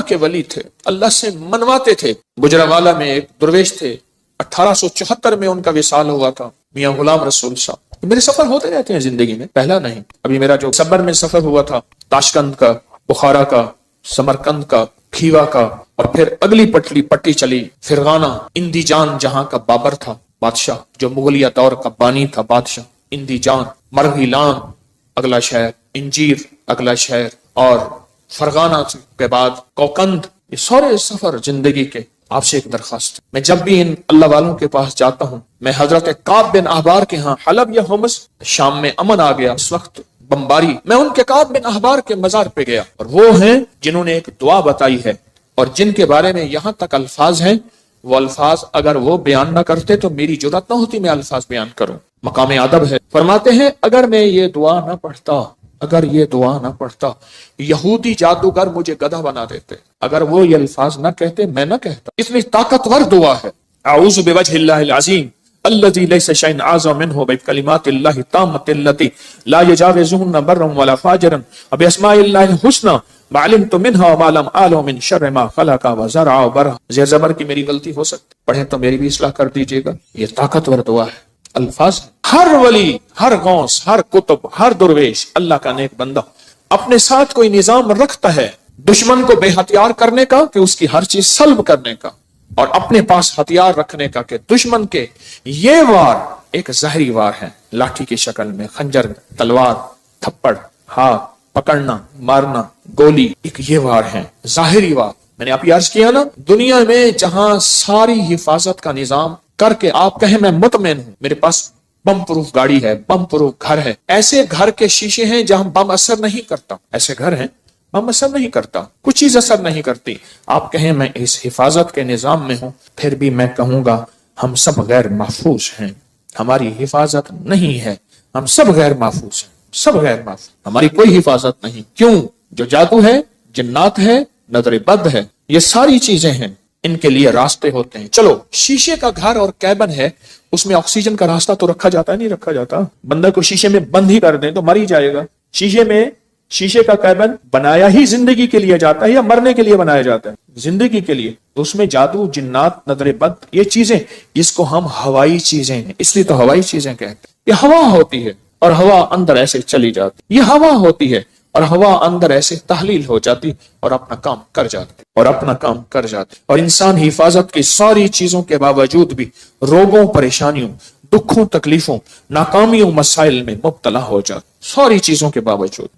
کے ولی تھے، اللہ سے منواتے تھے۔ گجرانوالہ میں ایک درویش تھے، 1874 میں ان کا وصال ہوا تھا، میاں غلام رسول صاحب۔ میرے سفر ہوتے رہتے ہیں زندگی میں، پہلا نہیں۔ ابھی میرا جو صبر میں سفر ہوا تھا، تاشقند کا، بخارا کا، سمرقند کا، کھیوا کا، اور پھر اگلی پٹی چلی فرغانہ، اندی جان جہاں کا بابر تھا بادشاہ، جو مغلیہ دور کا بانی تھا بادشاہ، اندی جان، مرغیلان اگلا شہر، انجیر اگلا شہر، اور فرغانہ کے بعد کوکند۔ یہ سارے سفر زندگی کے۔ آپ سے ایک درخواست، میں جب بھی ان اللہ والوں کے پاس جاتا ہوں، میں حضرت کعب بن احبار کے ہاں حلب یا ہومس، شام میں امن آ گیا اس وقت بمباری، میں ان کے کعب بن احبار کے مزار پہ گیا، اور وہ ہیں جنہوں نے ایک دعا بتائی ہے، اور جن کے بارے میں یہاں تک الفاظ ہیں، وہ الفاظ اگر وہ بیان نہ کرتے تو میری جرات نہ ہوتی میں الفاظ بیان کروں۔ مقام ادب ہے۔ فرماتے ہیں اگر میں یہ دعا نہ پڑھتا، اگر یہ دعا نہ پڑھتا، یہودی جادوگر مجھے گدھا بنا دیتے۔ اگر وہ یہ الفاظ نہ کہتے، میں نہ کہتا۔ اتنی طاقتور دعا ہے۔ اعوذ بوجہ اللہ العظیم الذی لیس شیء اعظم منہ بکلمات اللہ التامۃ التی لا یجاوزہن بر ولا فاجر وباسماء اللہ الحسنی ما علمت منها وما لم اعلم من شر ما خلق وزرع وبرع۔ زیر زبر کی میری غلطی ہو سکتی، پڑھیں تو میری بھی اصلاح کر دیجیے گا۔ یہ طاقتور دعا ہے۔ الفاظ، ہر ولی، ہر غوث، ہر کتب، ہر درویش، اللہ کا نیک بندہ اپنے ساتھ کوئی نظام رکھتا ہے دشمن کو بے ہتھیار کرنے کا، کہ اس کی ہر چیز سلب کرنے کا، اور اپنے پاس ہتھیار رکھنے کا، کہ دشمن کے یہ وار ایک ظاہری وار ہے، لاٹھی کی شکل میں، خنجر، تلوار، تھپڑ، ہاتھ پکڑنا، مارنا، گولی، ایک یہ وار ہے ظاہری وار۔ میں نے آپ یہ عرض کیا نا، دنیا میں جہاں ساری حفاظت کا نظام کر کے آپ کہیں میں مطمئن ہوں، میرے پاس بم پروف گاڑی ہے، بم پروف گھر ہے، ایسے گھر کے شیشے ہیں جہاں بم اثر نہیں کرتا، ایسے گھر ہیں بم اثر نہیں کرتا، کچھ چیز اثر نہیں کرتی۔ آپ کہیں میں اس حفاظت کے نظام میں ہوں، پھر بھی میں کہوں گا ہم سب غیر محفوظ ہیں، ہماری حفاظت نہیں ہے، ہم سب غیر محفوظ ہیں، سب غیر محفوظ، ہماری کوئی حفاظت نہیں۔ کیوں؟ جو جادو ہے، جنات ہے، نظر بد ہے، یہ ساری چیزیں ہیں، ان کے لیے راستے ہوتے ہیں۔ چلو شیشے کا گھر اور کیبن ہے، اس میں آکسیجن کا راستہ تو رکھا جاتا ہے، نہیں رکھا جاتا؟ بندہ کو شیشے میں بند ہی کر دیں تو مر ہی جائے گا۔ شیشے کا کیبن بنایا ہی زندگی کے لیے جاتا ہے یا مرنے کے لیے بنایا جاتا ہے؟ زندگی کے لیے۔ تو اس میں جادو، جنات، نظر بد، یہ چیزیں، جس کو ہم ہوائی چیزیں ہیں، اس لیے تو ہوائی چیزیں کہتے ہیں۔ یہ ہوا ہوتی ہے اور ہوا اندر ایسے چلی جاتی، یہ ہوا ہوتی ہے اور ہوا اندر ایسے تحلیل ہو جاتی اور اپنا کام کر جاتی، اور انسان حفاظت کی ساری چیزوں کے باوجود بھی روگوں، پریشانیوں، دکھوں، تکلیفوں، ناکامیوں، مسائل میں مبتلا ہو جاتا، ساری چیزوں کے باوجود،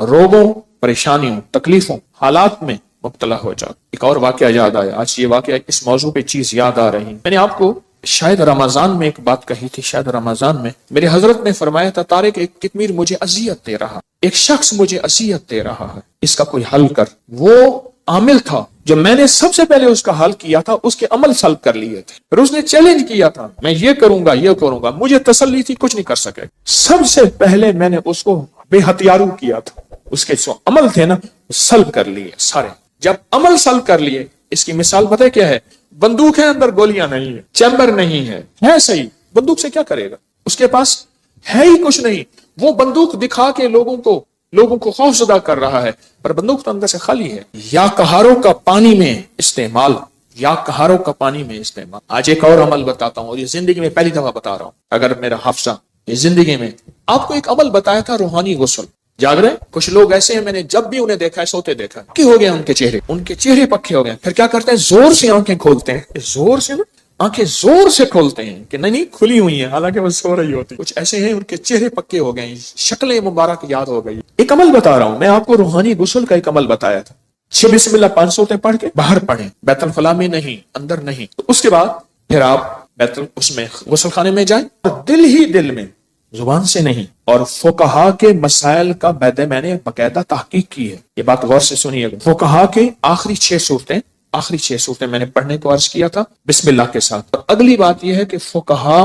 روگوں، پریشانیوں، تکلیفوں، حالات میں مبتلا ہو جاتا۔ ایک اور واقعہ یاد آیا، آج یہ واقعہ اس موضوع پہ چیز یاد آ رہی، میں نے آپ کو شاید رمضان میں ایک بات کہی تھی، شاید رمضان میں میرے حضرت نے فرمایا تھا، طارق ایک کتمیر مجھے اذیت دے رہا، ایک شخص مجھے اذیت دے رہا ہے، اس کا کوئی حل کر۔ وہ عامل تھا جو میں نے سب سے پہلے اس کا حل کیا تھا، اس کے عمل سلب کر لیے تھے، پھر اس نے چیلنج کیا تھا میں یہ کروں گا، مجھے تسلی تھی کچھ نہیں کر سکے، سب سے پہلے میں نے اس کو بے ہتھیارو کیا تھا، اس کے جو عمل تھے نا سلب کر لیے سارے۔ جب عمل سلب کر لیے، اس کی مثال پتہ کیا ہے؟ بندوق ہے، اندر گولیاں نہیں ہے، چیمبر نہیں ہے صحیح، بندوق سے کیا کرے گا؟ اس کے پاس ہے ہی کچھ نہیں، وہ بندوق دکھا کے لوگوں کو خوف زدہ کر رہا ہے، پر بندوق تو اندر سے خالی ہے۔ یا کہاروں کا پانی میں استعمال، آج ایک اور عمل بتاتا ہوں، اور یہ زندگی میں پہلی دفعہ بتا رہا ہوں، اگر میرا حافظہ یہ زندگی میں آپ کو ایک عمل بتایا تھا، روحانی غسل۔ جاگ رہے کچھ لوگ ایسے ہیں، میں نے جب بھی انہیں دیکھا ہے سوتے دیکھا، پکے ہو گئے ان کے چہرے پکے ہو گئے، پھر کیا کرتے ہیں؟ زور سے آنکھیں کھولتے ہیں، آنکھیں زور سے کھولتے ہیں کہ نہیں کھلی ہوئی ہیں، حالانکہ وہ سو رہی ہوتی۔ کچھ ایسے ہیں ان کے چہرے پکے ہو گئے، شکلیں مبارک یاد ہو گئی۔ ایک عمل بتا رہا ہوں میں آپ کو، روحانی غسل کا ایک عمل بتایا تھا۔ 6 بسم اللہ 5 صورتیں پڑھ کے باہر پڑھیں، بیت الخلاء میں نہیں، اندر نہیں۔ تو اس کے بعد پھر آپ اس میں غسل خانے میں جائیں، اور دل ہی دل میں، زبان سے نہیں۔ اور فقہا کے مسائل کا میں نے باقاعدہ تحقیق کی ہے، یہ بات غور سے سنیے گا۔ فقہا کے آخری 6 صورتیں میں نے پڑھنے کو عرض کیا تھا بسم اللہ کے ساتھ۔ اور اگلی بات یہ ہے کہ فقہا،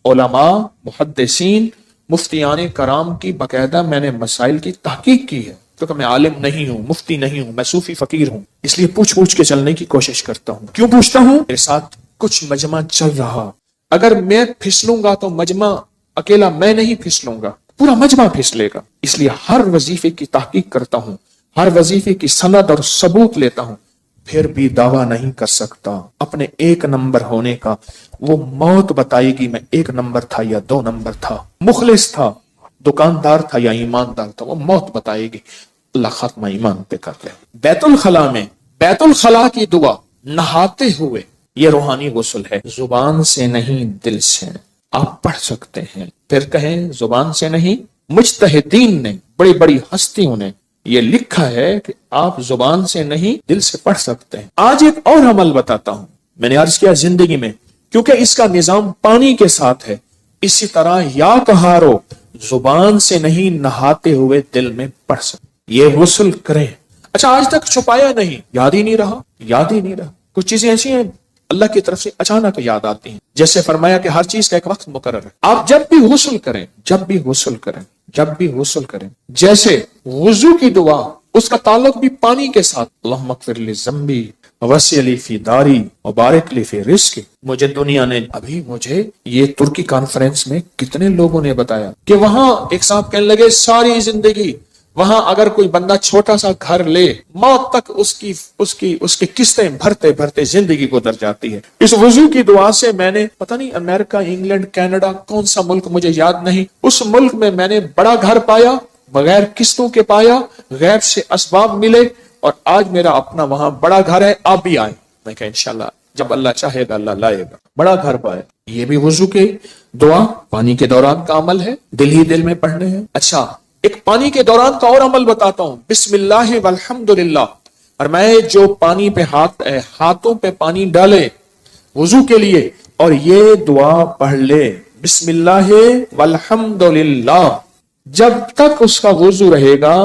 علماء، محدثین، مفتیان کرام کی باقاعدہ میں نے مسائل کی تحقیق کی ہے، کیونکہ میں عالم نہیں ہوں، مفتی نہیں ہوں، میں صوفی فقیر ہوں، اس لیے پوچھ کے چلنے کی کوشش کرتا ہوں۔ کیوں پوچھتا ہوں؟ میرے ساتھ کچھ مجمع چل رہا، اگر میں پھسلوں گا تو مجمع اکیلا میں نہیں پھسلوں گا، پورا مجمع پھسلے گا، اس لیے ہر وظیفے کی تحقیق کرتا ہوں، ہر وظیفے کی سند اور ثبوت لیتا ہوں، پھر بھی دعویٰ نہیں کر سکتا اپنے ایک نمبر ہونے کا۔ وہ موت بتائے گی میں ایک نمبر تھا یا دو نمبر تھا، مخلص تھا، دکاندار تھا یا ایماندار تھا، وہ موت بتائے گی۔ اللہ خاتمہ ایمان پہ کر لے۔ بیت الخلاء میں بیت الخلاء کی دعا نہاتے ہوئے، یہ روحانی غسل ہے، زبان سے نہیں دل سے آپ پڑھ سکتے ہیں۔ پھر کہیں زبان سے نہیں، مجتہدین نے، بڑی بڑی ہستیوں نے یہ لکھا ہے کہ آپ زبان سے نہیں دل سے پڑھ سکتے ہیں۔ آج ایک اور عمل بتاتا ہوں، میں نے عرض کیا زندگی میں، کیونکہ اس کا نظام پانی کے ساتھ ہے، اسی طرح یا کہارو زبان سے نہیں نہاتے ہوئے دل میں پڑھ سکتے، یہ غسل کریں۔ اچھا آج تک چھپایا نہیں، یاد ہی نہیں رہا، یاد ہی نہیں رہا۔ کچھ چیزیں ایسی ہیں اللہ کی طرف سے اچانک یاد آتی ہیں، جیسے فرمایا کہ ہر چیز کا ایک وقت مقرر ہے۔ آپ جب بھی غسل کریں، جب بھی غسل کریں، جب بھی غسل کریں، جیسے وضو کی دعا، اس کا تعلق بھی پانی کے ساتھ، اللہم اغفر لی ذنبی وسع لی فی داری وبارک لی فی رزقی۔ مجھے دنیا نے ابھی مجھے یہ ترکی کانفرنس میں کتنے لوگوں نے بتایا کہ وہاں ایک صاحب کہنے لگے ساری زندگی وہاں اگر کوئی بندہ چھوٹا سا گھر لے، موت تک اس کی قسطیں بھرتے بھرتے زندگی گزر جاتی ہے۔ اس وضو کی دعا سے میں نے پتہ نہیں امریکہ، انگلینڈ، کینیڈا، کون سا ملک مجھے یاد نہیں، اس ملک میں نے بڑا گھر پایا، بغیر قسطوں کے پایا، غیب سے اسباب ملے، اور آج میرا اپنا وہاں بڑا گھر ہے، آپ بھی آئیں۔ میں کہا انشاءاللہ جب اللہ چاہے گا اللہ لائے گا، بڑا گھر پائے۔ یہ بھی وضو کے دعا پانی کے دوران کا عمل ہے، دل ہی دل میں پڑھنے ہیں۔ اچھا ایک پانی کے دوران کا اور عمل بتاتا ہوں، بسم اللہ والحمدللہ، اور میں جو پانی پہ ہاتھوں پہ پانی ڈالے وضو کے لیے اور یہ دعا پڑھ لے، بسم اللہ والحمدللہ، جب تک اس کا وضو رہے گا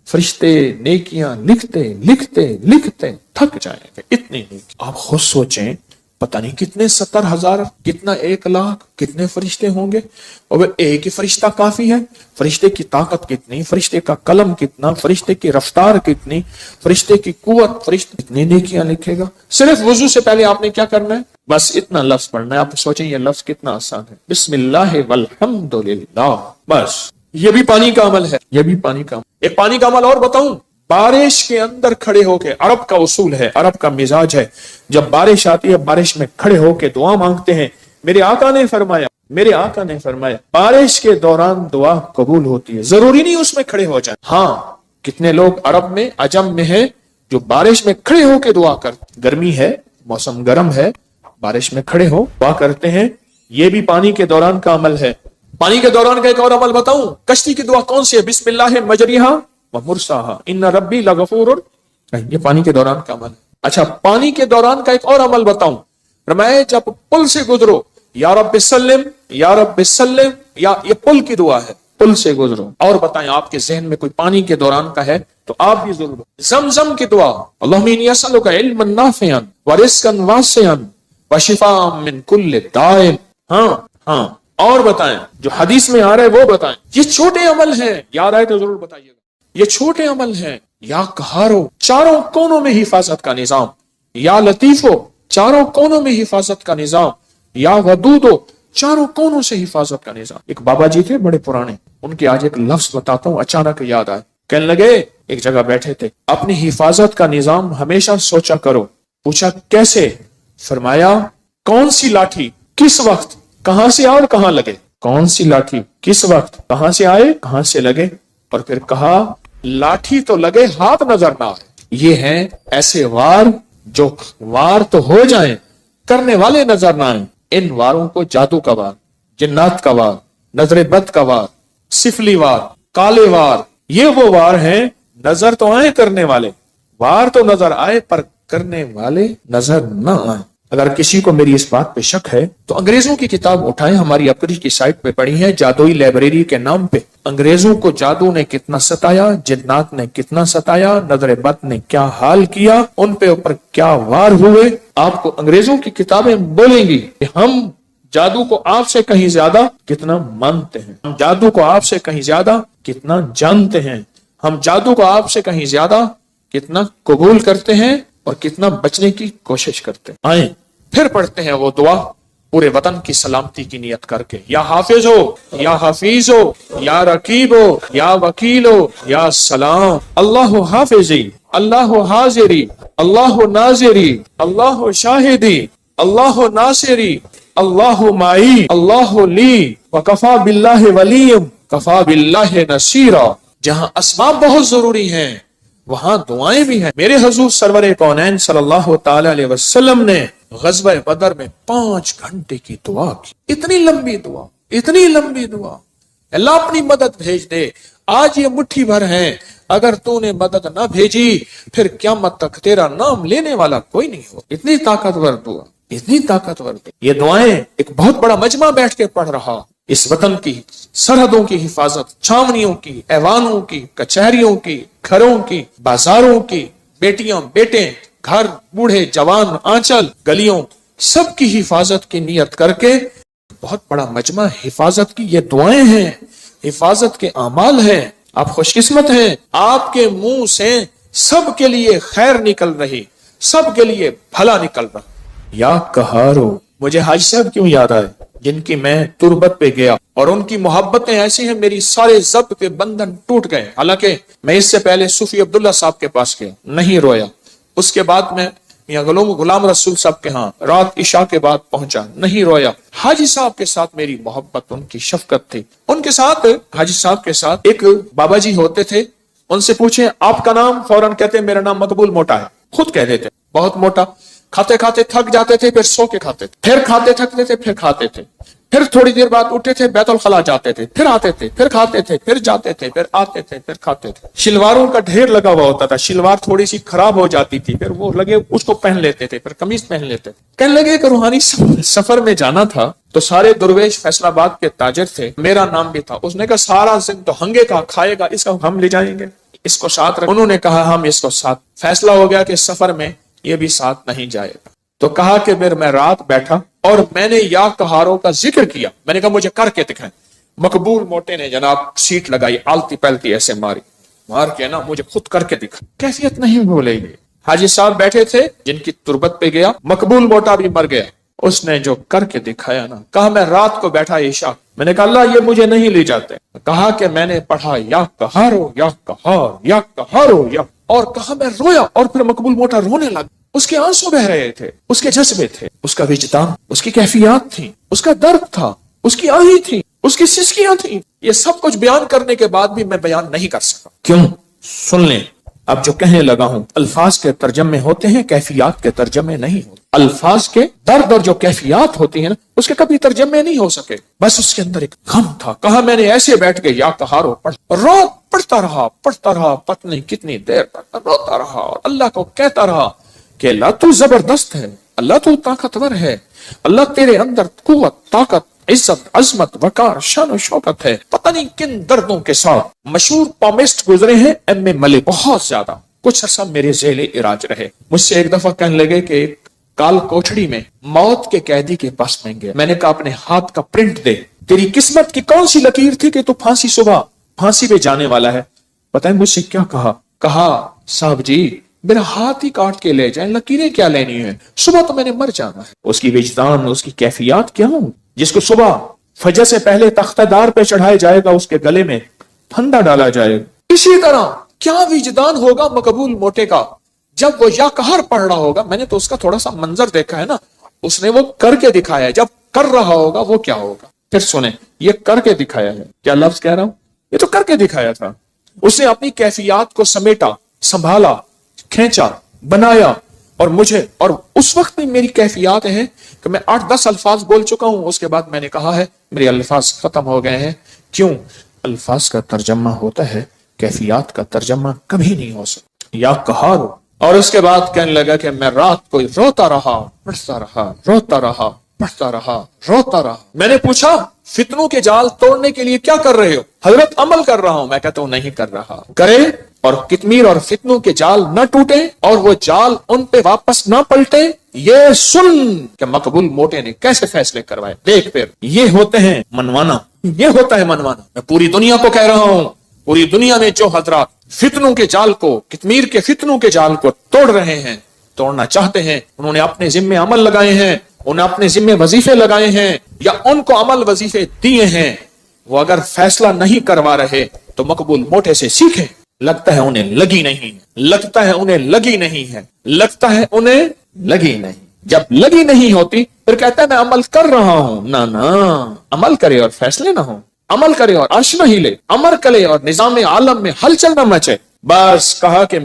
فرشتے نیکیاں لکھتے لکھتے لکھتے تھک جائیں گے، اتنی نیکی۔ آپ خود سوچیں پتہ نہیں کتنے 70,000، کتنا 1,00,000، کتنے فرشتے ہوں گے، اور ایک ہی فرشتہ کافی ہے؟ فرشتے کی طاقت کتنی، فرشتے کا قلم کتنا، فرشتے کی رفتار کتنی، فرشتے کی قوت، فرشتے کتنی نیکیاں لکھے گا۔ صرف وضو سے پہلے آپ نے کیا کرنا ہے؟ بس اتنا لفظ پڑھنا ہے۔ آپ سوچیں یہ لفظ کتنا آسان ہے، بسم اللہ والحمدللہ، بس۔ یہ بھی پانی کا عمل ہے، یہ بھی پانی کا عمل۔ ایک پانی کا عمل اور بتاؤں، بارش کے اندر کھڑے ہو کے، عرب کا اصول ہے، عرب کا مزاج ہے، جب بارش آتی ہے بارش میں کھڑے ہو کے دعا مانگتے ہیں۔ میرے آقا نے فرمایا بارش کے دوران دعا قبول ہوتی ہے، ضروری نہیں اس میں کھڑے ہو جائیں۔ ہاں کتنے لوگ عرب میں، عجم میں ہیں جو بارش میں کھڑے ہو کے دعا کرتے، گرمی ہے، موسم گرم ہے، بارش میں کھڑے ہو دعا کرتے ہیں، یہ بھی پانی کے دوران کا عمل ہے۔ پانی کے دوران کا ایک اور عمل بتاؤں، کشتی کی دعا کون سی ہے؟ بسم اللہ مجریہا ومرساہا ان ربی لغفور، یہ پانی کے دوران کا عمل ہے۔ اچھا پانی کے دوران کا ایک اور عمل بتاؤں، فرمایا جب پل سے گزرو، یا رب سلم یا رب سلم، یا یہ پل کی دعا ہے، پل سے گزرو۔ اور بتائیں آپ کے ذہن میں کوئی پانی کے دوران کا ہے تو آپ بھی ضرور۔ زمزم کی دعا، اللہم انی اسألک علما نافعا ورزقا واسعا وشفاء من کل داء۔ ہاں اور بتائیں جو حدیث میں آ رہا ہے وہ بتائیں۔ یہ چھوٹے عمل ہیں، یاد آئے تو ضرور بتائیے گا، یہ چھوٹے عمل ہیں۔ یا قہارو، چاروں کونوں میں حفاظت کا نظام، یا لطیفو، چاروں کونوں میں حفاظت کا نظام، یا ودودو، چاروں کونوں سے حفاظت کا نظام۔ ایک بابا جی تھے بڑے پرانے، ان کے آج ایک لفظ بتاتا ہوں، اچانک یاد آئے۔ کہنے لگے ایک جگہ بیٹھے تھے، اپنی حفاظت کا نظام ہمیشہ سوچا کرو۔ پوچھا کیسے؟ فرمایا کون سی لاٹھی کس وقت کہاں سے آئے اور کہاں لگے، کون سی لاٹھی کس وقت کہاں سے آئے کہاں سے لگے، اور پھر کہا لاٹھی تو لگے ہاتھ نظر نہ آئے۔ یہ ہیں ایسے وار جو وار تو ہو جائیں کرنے والے نظر نہ آئیں۔ ان واروں کو جادو کا وار، جنات کا وار، نظر بد کا وار، سفلی وار، کالے وار، یہ وہ وار ہیں نظر تو آئے کرنے والے، وار تو نظر آئے پر کرنے والے نظر نہ آئے۔ اگر کسی کو میری اس بات پہ شک ہے تو انگریزوں کی کتاب اٹھائیں، ہماری اپری کی سائٹ پہ پڑھی ہے، جادوئی لائبریری کے نام پہ۔ انگریزوں کو جادو نے کتنا ستایا، جنات نے کتنا ستایا، نظر بد نے کیا حال کیا، ان پہ اوپر کیا وار ہوئے۔ آپ کو انگریزوں کی کتابیں بولیں گی کہ ہم جادو کو آپ سے کہیں زیادہ کتنا مانتے ہیں، ہم جادو کو آپ سے کہیں زیادہ کتنا جانتے ہیں، ہم جادو کو آپ سے کہیں زیادہ کتنا قبول کرتے ہیں اور کتنا بچنے کی کوشش کرتے ہیں۔ آئیں پھر پڑھتے ہیں وہ دعا پورے وطن کی سلامتی کی نیت کر کے، یا حافظ ہو، یا حفیظ ہو، یا رقیب ہو، یا وکیل ہو، یا سلام، اللہ حافظی، اللہ حاضری، اللہ ناظری، اللہ شاہدی، اللہ ناصری، اللہ معی، اللہ لی، وکفا باللہ ولیم، کفا باللہ نصیرا۔ جہاں اسباب بہت ضروری ہیں وہاں دعائیں بھی ہیں۔ میرے حضور سرور کونین صلی اللہ تعالی علیہ وسلم نے غزوہ بدر میں 5 گھنٹے کی دعا کی، اتنی لمبی دعا، اتنی لمبی دعا، اللہ اپنی مدد بھیج دے۔ آج یہ مٹھی بھر ہیں، اگر تو نے مدد نہ بھیجی پھر قیامت تک تیرا نام لینے والا کوئی نہیں ہو۔ اتنی طاقتور دعا، اتنی طاقتور دعا۔ یہ دعائیں ایک بہت بڑا مجمع بیٹھ کے پڑھ رہا، اس وطن کی سرحدوں کی حفاظت، چھاونیوں کی، ایوانوں کی، کچہریوں کی، گھروں کی، بازاروں کی، بیٹیاں بیٹے، گھر، بوڑھے جوان، آنچل، گلیوں، سب کی حفاظت کی نیت کر کے بہت بڑا مجمع حفاظت کی یہ دعائیں ہیں، حفاظت کے اعمال ہیں۔ آپ خوش قسمت ہیں، آپ کے منہ سے سب کے لیے خیر نکل رہی، سب کے لیے بھلا نکل رہا۔ یا قہارو، مجھے حاجی صاحب کیوں یاد آئے جن کی میں تربت پہ گیا اور ان کی محبتیں ایسی ہیں میری سارے ضبط کے بندھن ٹوٹ گئے۔ حالانکہ میں اس سے پہلے صوفی عبداللہ صاحب کے پاس گیا، نہیں رویا۔ اس کے بعد میں غلام رسول صاحب کے ہاں رات عشاء کے بعد پہنچا، نہیں رویا۔ حاجی صاحب کے ساتھ میری محبت، ان کی شفقت تھی۔ ان کے ساتھ، حاجی صاحب کے ساتھ ایک بابا جی ہوتے تھے، ان سے پوچھیں آپ کا نام، فوراً کہتے میرا نام مقبول موٹا ہے، خود کہہ دیتے بہت موٹا۔ کھاتے کھاتے تھک جاتے تھے، پھر سو کے کھاتے تھے، پھر کھاتے تھکتے تھے، پھر کھاتے تھے، پھر تھوڑی دیر بعد اٹھتے تھے، بیت الخلا جاتے تھے، پھر آتے تھے، پھر کھاتے تھے، پھر جاتے تھے، پھر آتے تھے، پھر کھاتے تھے۔ شلواروں کا ڈھیر لگا ہوا ہوتا تھا، شلوار تھوڑی سی خراب ہو جاتی تھی، پھر وہ لگے اس کو پہن لیتے تھے، پھر قمیض پہن لیتے تھے۔ کہنے لگے کہ روحانی سفر میں جانا تھا تو سارے درویش فیصل آباد کے تاجر تھے، میرا نام بھی تھا۔ اس نے کہا سارا زند تو ہنگے کا کھائے گا، اس کا ہم لے جائیں گے، اس کو ساتھ رکھ۔ انہوں نے کہا ہم اس کو ساتھ۔ فیصلہ ہو گیا کہ سفر میں یہ بھی ساتھ نہیں جائے گا۔ تو کہا کہ پھر میں رات بیٹھا اور میں نے یا قہاروں کا ذکر کیا، میں نے کہا مجھے کر کے دکھائیں۔ مقبول موٹے نے جناب سیٹ لگائی، آلتی پلتی ایسے مار کے نا مجھے خود کر کے دکھا، کیفیت نہیں بھولے گی۔ حاجی صاحب بیٹھے تھے جن کی تربت پہ گیا، مقبول موٹا بھی مر گیا، اس نے جو کر کے دکھایا نا، کہا میں رات کو بیٹھا عشاء، میں نے کہا اللہ یہ مجھے نہیں لے جاتے، کہا کہ میں نے پڑھا یا قہارو یا قہار یا قہارو یا، اور کہا میں رویا، اور پھر مقبول موٹا رونے لگا۔ اس کے آنسو بہ رہے تھے، اس کے جذبے تھے، اس کا وجدان، اس کی کیفیات تھی، اس کا درد تھا، اس کی آہی تھی، اس کی سسکیاں تھیں۔ یہ سب کچھ بیان کرنے کے بعد بھی میں بیان نہیں کر سکا۔ کیوں؟ سن لیں، اب جو کہنے لگا ہوں الفاظ کے ترجمے ہوتے ہیں، کیفیات کے ترجمے نہیں ہوتے۔ الفاظ کے درد اور جو کیفیات ہوتی ہیں نا، اس کے کبھی ترجمے نہیں ہو سکے۔ بس اس کے اندر ایک غم تھا۔ کہا میں نے ایسے بیٹھ کے یا قہارو پڑھتا رہا، پتہ نہیں کتنی دیر تک روتا رہا، اور اللہ کو کہتا رہا کہ اللہ تو زبردست ہے، اللہ تو طاقتور ہے، اللہ تیرے اندر قوت، طاقت، عزت، عظمت، وقار، شان و شوکت ہے۔ پتہ نہیں کن دردوں کے ساتھ مشہور پامسٹ گزرے ہیں ایم اے ملک، بہت زیادہ، کچھ عرصہ میرے ذیل علاج رہے۔ مجھ سے ایک دفعہ کہنے لگے کہ ایک کال کوٹڑی میں موت کے قیدی کے پاس میں گیا، میں نے کہا اپنے ہاتھ کا پرنٹ دے، تیری قسمت کی کون سی لکیر تھی کہ تو پھانسی پہ جانے والا ہے؟ پتہ ہے مجھ سے کیا کہا صاحب جی میرا ہاتھ ہی کاٹ کے لے جائیں، لکیریں کیا لینی ہے، صبح تو میں نے مر جانا ہے۔ اس کی وجدان، اس کی کیفیات کیا ہوں، جس کو صبح فجر سے پہلے تختہ دار پہ چڑھایا جائے گا، اس کے گلے میں پھندا ڈالا جائے گا۔ اسی طرح کیا وجدان ہوگا مقبول موٹے کا جب وہ یا قہر پڑھ رہا ہوگا۔ میں نے تو اس کا تھوڑا سا منظر دیکھا ہے نا، اس نے وہ کر کے دکھایا ہے، جب کر رہا ہوگا وہ کیا ہوگا۔ پھر سنیں، یہ کر کے دکھایا ہے، کیا لفظ کہہ رہا ہوں، یہ تو کر کے دکھایا تھا۔ اس نے اپنی کیفیات کو سمیٹا، سنبھالا، کھینچا، بنایا، اور مجھے، اور اس وقت میں میری کیفیات ہیں کہ میں 8-10 الفاظ بول چکا ہوں، اس کے بعد میں نے کہا ہے میرے الفاظ ختم ہو گئے ہیں۔ کیوں؟ الفاظ کا ترجمہ ہوتا ہے، کیفیات کا ترجمہ کبھی نہیں ہو سکتا۔ یا قہارو، اور اس کے بعد کہنے لگا کہ میں رات کو روتا رہا، پڑھتا رہا، روتا رہا، پڑھتا رہا، روتا رہا۔ میں نے پوچھا فتنوں کے جال توڑنے کے لیے کیا کر رہے ہو؟ حضرت عمل کر رہا ہوں۔ میں کہتا ہوں نہیں کر رہا۔ کرے اور کتمیر اور فتنوں کے جال نہ ٹوٹے اور وہ جال ان پہ واپس نہ پلٹے، یہ سن کہ مقبول موٹے نے کیسے فیصلے کروائے۔ دیکھ پھر یہ ہوتے ہیں منوانا، یہ ہوتا ہے منوانا۔ میں پوری دنیا کو کہہ رہا ہوں، پوری دنیا میں جو حضرات فتنوں کے جال کو، کتمیر کے فتنوں کے جال کو توڑ رہے ہیں، توڑنا چاہتے ہیں، انہوں نے اپنے ذمے عمل لگائے ہیں، انہیں اپنے ذمے وظیفے لگائے ہیں یا ان کو عمل وظیفے دیے ہیں، وہ اگر فیصلہ نہیں کروا رہے تو مقبول موٹے سے سیکھیں۔ لگتا ہے انہیں لگی نہیں، لگتا ہے انہیں لگی نہیں ہے، لگتا ہے انہیں لگی نہیں۔ جب لگی نہیں ہوتی پھر کہتا ہے میں عمل کر رہا ہوں۔ نہ عمل کرے اور فیصلے نہ ہوں، عمل کرے اور عرش نہ ہلے، عمل کرے اور نظام عالم میں ہلچل نہ مچے۔ بس کہا کہ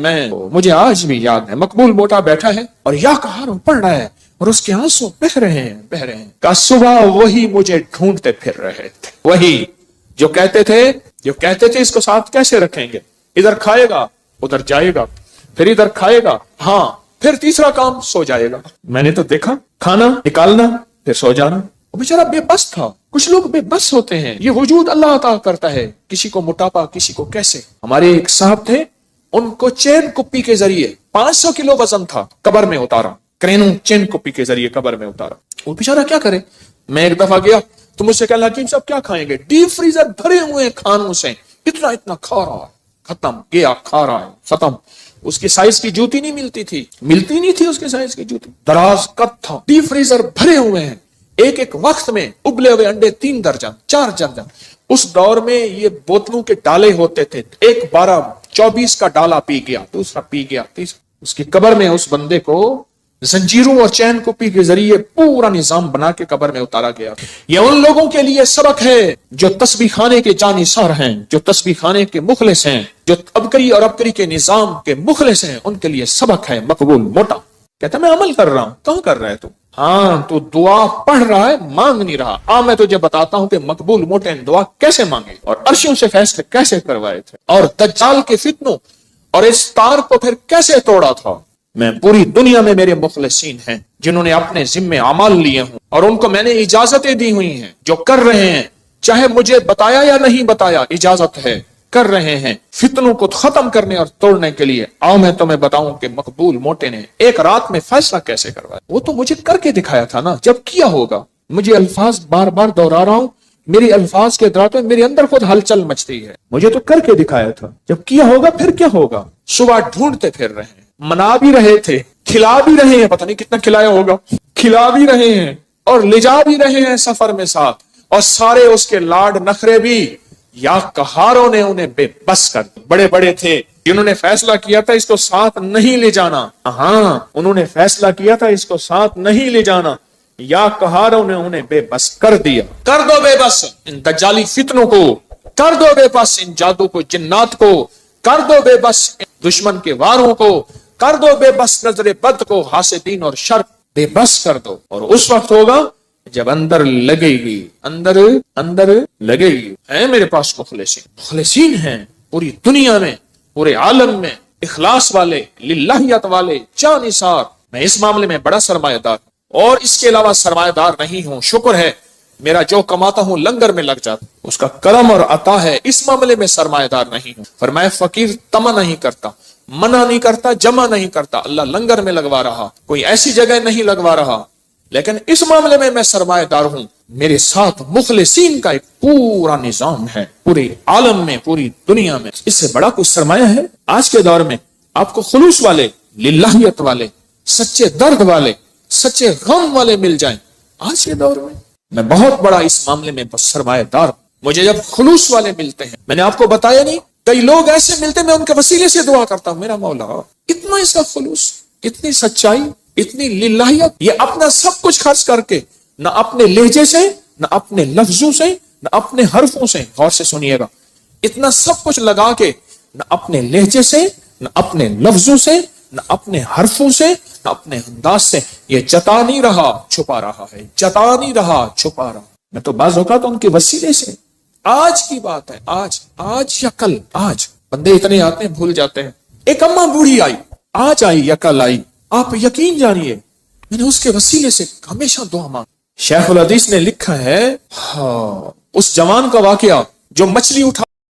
مجھے آج بھی یاد ہے، مقبول موٹا بیٹھا ہے اور یا کہار پڑھ رہا ہے اور اس کے آنسو بہ رہے ہیں کہ صبح وہی مجھے ڈھونڈتے پھر رہے تھے، وہی جو کہتے تھے اس کو ساتھ کیسے رکھیں گے، ادھر کھائے گا ادھر جائے گا، پھر ادھر کھائے گا، ہاں پھر تیسرا کام سو جائے گا۔ میں نے تو دیکھا کھانا نکالنا پھر سو جانا، وہ بیچارہ بے بس تھا۔ کچھ لوگ بے بس ہوتے ہیں، یہ وجود اللہ عطا کرتا ہے، کسی کو موٹاپا کسی کو کیسے۔ ہمارے ایک صاحب تھے، ان کو چین کپی کے ذریعے 500 کلو وزن تھا، قبر میں اتارا، کرینوں چین کپی کے ذریعے قبر میں اتارا۔ وہ بیچارہ کیا کرے؟ میں ایک دفعہ گیا تو مجھ سے کہا حکیم صاحب کیا کھائیں گے؟ ڈیپ فریزر بھرے ہوئے ہیں کھانوں سے، اتنا کھا رہا ہے، ختم گیا، کھا رہا ہے ختم۔ اس کی سائز کی جوتی نہیں ملتی تھی اس کے سائز کی جوتی، دراز قد تھا، ڈیپ فریزر بھرے ہوئے ہیں، ایک وقت میں ابلے ہوئے انڈے 3 درجن 4 درجن۔ اس دور میں یہ بوتلوں کے ڈالے ہوتے تھے، ایک 12-24 کا ڈالا پی گیا، دوسرا پی گیا، تیسرا۔ اس کی قبر میں اس بندے کو زنجیروں اور چین کپی کے ذریعے پورا نظام بنا کے قبر میں اتارا گیا۔ یہ ان لوگوں کے لیے سبق ہے جو تسبیح خانے کے جانثار ہیں، جو تسبیح خانے کے مخلص ہیں، جو ابکری اور ابکری کے نظام کے مخلص ہیں، ان کے لیے سبق ہے مقبول موٹا۔ کہتا میں عمل کر رہا ہوں۔ کہاں کر رہا ہے تو؟ ہاں تو دعا پڑھ رہا ہے، مانگ نہیں رہا۔ میں تجھے بتاتا ہوں کہ مقبول موٹے نے دعا کیسے مانگے اور عرشوں سے فیصلے کیسے کروائے تھے، اور دجال کے فتنوں اور اس تار کو پھر کیسے توڑا تھا۔ میں پوری دنیا میں میرے مخلصین ہیں جنہوں نے اپنے ذمے اعمال لیے ہوں، اور ان کو میں نے اجازتیں دی ہوئی ہیں، جو کر رہے ہیں، چاہے مجھے بتایا یا نہیں بتایا، اجازت ہے، کر رہے ہیں فتنوں کو ختم کرنے اور توڑنے کے لیے۔ آؤ میں تمہیں بتاؤں کہ مقبول موٹے نے ایک رات میں فیصلہ کیسے کروایا۔ وہ تو مجھے کر کے دکھایا تھا نا، جب کیا ہوگا۔ مجھے الفاظ بار بار دوہرا رہا ہوں، میری الفاظ کے دراتوں میں میرے اندر خود ہلچل مچتی ہے۔ مجھے تو کر کے دکھایا تھا، جب کیا ہوگا پھر کیا ہوگا۔ صبح ڈھونڈتے پھر رہے ہیں، منا بھی رہے تھے، کھلا بھی رہے ہیں، پتہ نہیں کتنا کھلایا ہوگا، کھلا بھی رہے ہیں اور لے جا بھی رہے ہیں سفر میں ساتھ، اور سارے اس کے لاڈ نخرے بھی یا کہاروں نے انہیں بے بس کر دیا۔ بڑے بڑے تھے جنہوں نے فیصلہ کیا تھا اس کو ساتھ نہیں لے جانا، ہاں انہوں نے فیصلہ کیا تھا اس کو ساتھ نہیں لے جانا، یا کہاروں نے انہیں بے بس کر دیا۔ کر دو بے بس ان دجالی فتنوں کو، کر دو بے بس ان جادو کو، جنات کو، کر دو بے بس ان دشمن کے واروں کو، کر دو بے بس نظر بد کو، حاسدین اور شر بے بس کر دو۔ اور اس وقت ہوگا جب اندر لگے گی، اندر لگے گی۔ ہے میرے پاس مخلصین ہیں پوری دنیا میں، پورے عالم میں، اخلاص والے، للہیت والے، جانثار۔ میں اس معاملے میں بڑا سرمایہ دار ہوں اور اس کے علاوہ سرمایہ دار نہیں ہوں۔ شکر ہے میرا جو کماتا ہوں لنگر میں لگ جاتا، اس کا کرم اور عطا ہے، اس معاملے میں سرمایہ دار نہیں ہوں۔ فرمایا فقیر تما نہیں کرتا، منع نہیں کرتا، جمع نہیں کرتا، اللہ لنگر میں لگوا رہا، کوئی ایسی جگہ نہیں لگوا رہا، لیکن اس معاملے میں سرمایہ دار ہوں۔ میرے ساتھ مخلصین کا ایک پورا نظام ہے، پورے عالم میں، پوری دنیا میں۔ اس سے بڑا کوئی سرمایہ ہے آج کے دور میں؟ آپ کو خلوص والے، للہیت والے، سچے درد والے، سچے غم والے مل جائیں آج کے دور میں بہت بڑا اس معاملے میں سرمایہ دار ہوں۔ مجھے جب خلوص والے ملتے ہیں، میں نے آپ کو بتایا نہیں، کئی لوگ ایسے ملتے میں ان کے وسیلے سے دعا کرتا ہوں، میرا مولا اتنا اس کا خلوص، اتنی سچائی، اتنی للہیت، یہ اپنا سب کچھ خرچ کر کے، نہ اپنے لہجے سے، نہ اپنے لفظوں سے، نہ اپنے حرفوں سے، غور سے سنیے گا، اتنا سب کچھ لگا کے، نہ اپنے لہجے سے، نہ اپنے لفظوں سے، نہ اپنے حرفوں سے، نہ اپنے انداز سے، یہ جتا نہیں رہا چھپا رہا ہے، جتا نہیں رہا چھپا رہا۔ میں تو بعض اوقات ان کے وسیلے سے، آج کی بات ہے، آج یا کل، آج بندے اتنے آتے ہیں بھول جاتے ہیں۔ ایک اماں بوڑھی آئی، آج آئی یا کل آئی، آپ یقین جانیے میں نے اس کے وسیلے سے ہمیشہ دعا مانگی۔ شیخ الحدیث نے لکھا ہے اس جوان کا واقعہ جو مچھلی اٹھا